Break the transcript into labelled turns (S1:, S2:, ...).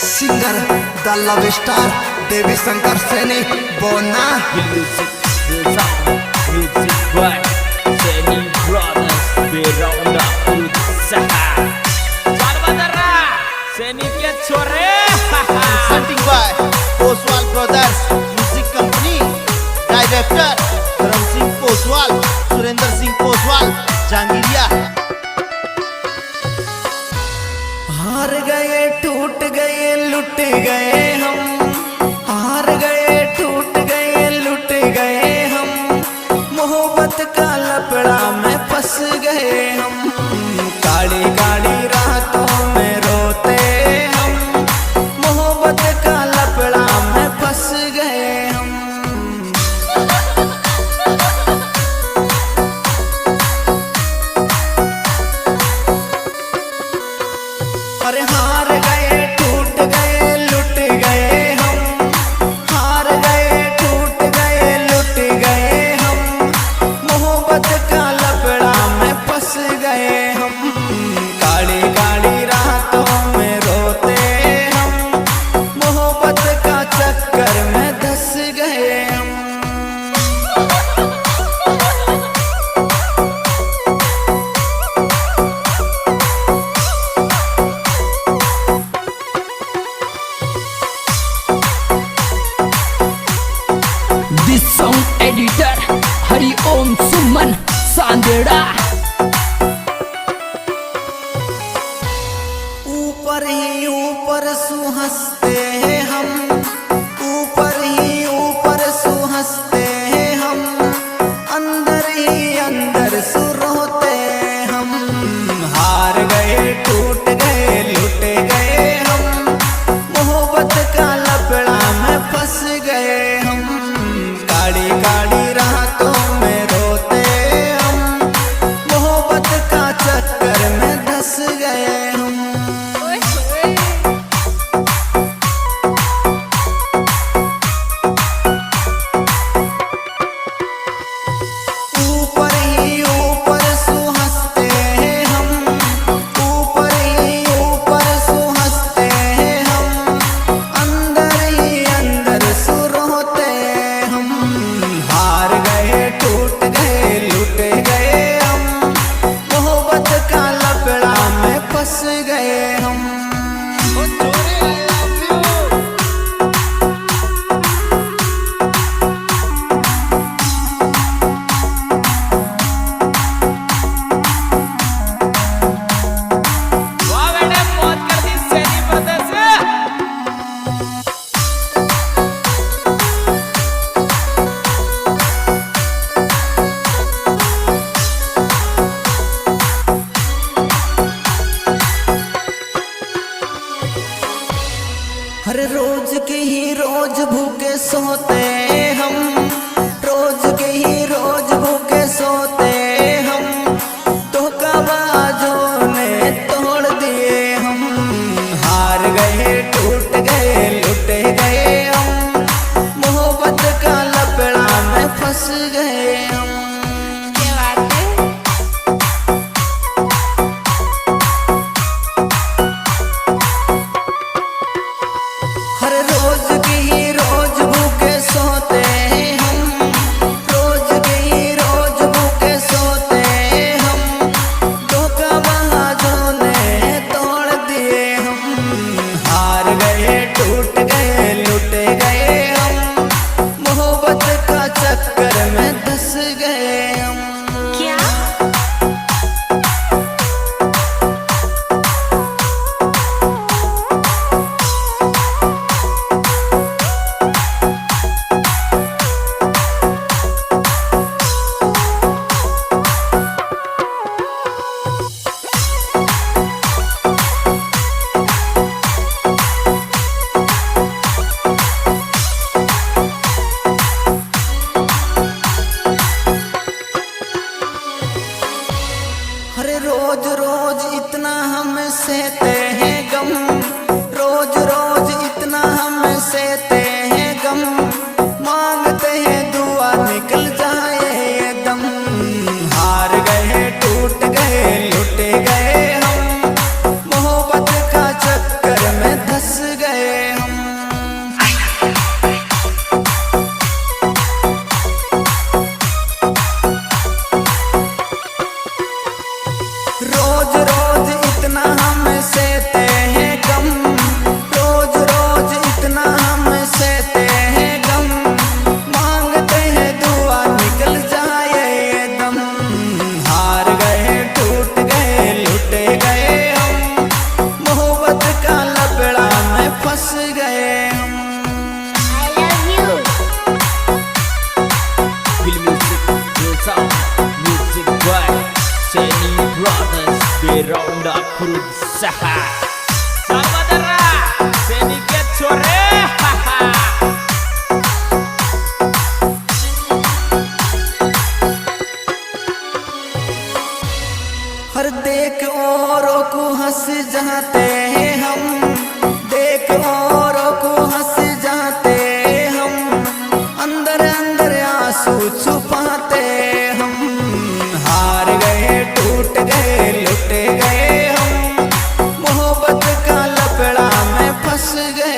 S1: Singer द love star देवी शंकर सैनी बोना
S2: सैनी के छोरे
S3: Presenting by Oswal Brothers Music Company. Director Dharam Singh Oswal, Surinder Singh Oswal, Jangiriya.
S1: हार गए टूट गए लुट गए हम, हार गए टूट गए लुट गए हम, मोहब्बत का लपड़ा में फंस गए हम, काली काली रातों में रोते हम, मोहब्बत का लपड़ा में फंस गए हम। अरे हार गए टूट गए लुट गए हम, हार गए टूट गए लुट गए हम, मोहब्बत का लपड़ा में फंस गए हम, काली काली रातों में रोते हम, मोहब्बत का चक्कर में धंस गए हम।
S4: This song editor Hari Om Suman Sandera.
S1: ऊपर ही ऊपर सुहंसते हैं हम, ऊपर ही ऊपर सुहंसते हैं हम, अंदर ही अंदर सुरोते हम, हार गए टूट गए लुट गए हम, मोहब्बत का लपड़ा में फंस गए हम, काली काली रातों में रोते हम, मोहब्बत का चक्कर में धंस गए हम। ऊपर ही ऊपर सुहंसते हैं हम, ऊपर ही ऊपर सुहंसते हैं हम, अंदर ही अंदर सुरोते हम, हार गए टूट गए लुट गए हम, मोहब्बत का लपड़ा में फंस गए हम।
S2: वाह बेटे मौत कर दी सैनी ब्रदर्स।
S1: हर रोज के ही रोज भूखे सोते हम, रोज के ही रोज भूखे सोते हम, धोखाबाजों ने तोड़ दिए हम, हार गए टूट गए लुट गए हम, मोहब्बत का लपड़ा में फंस गए हम। हर रोज के ही रोज भूखे सोते हैं हम, रोज के ही रोज भूखे
S2: चल बदर्रा सैनी के छोरे
S1: हर देख औरों को हंस जाते हैं हम, देख औरों को हंस जाते हम, अंदर अंदर आंसू छुपाते हम। हार गए टूट गए लुट गए हम, मोहब्बत का लफड़ा में फंस गए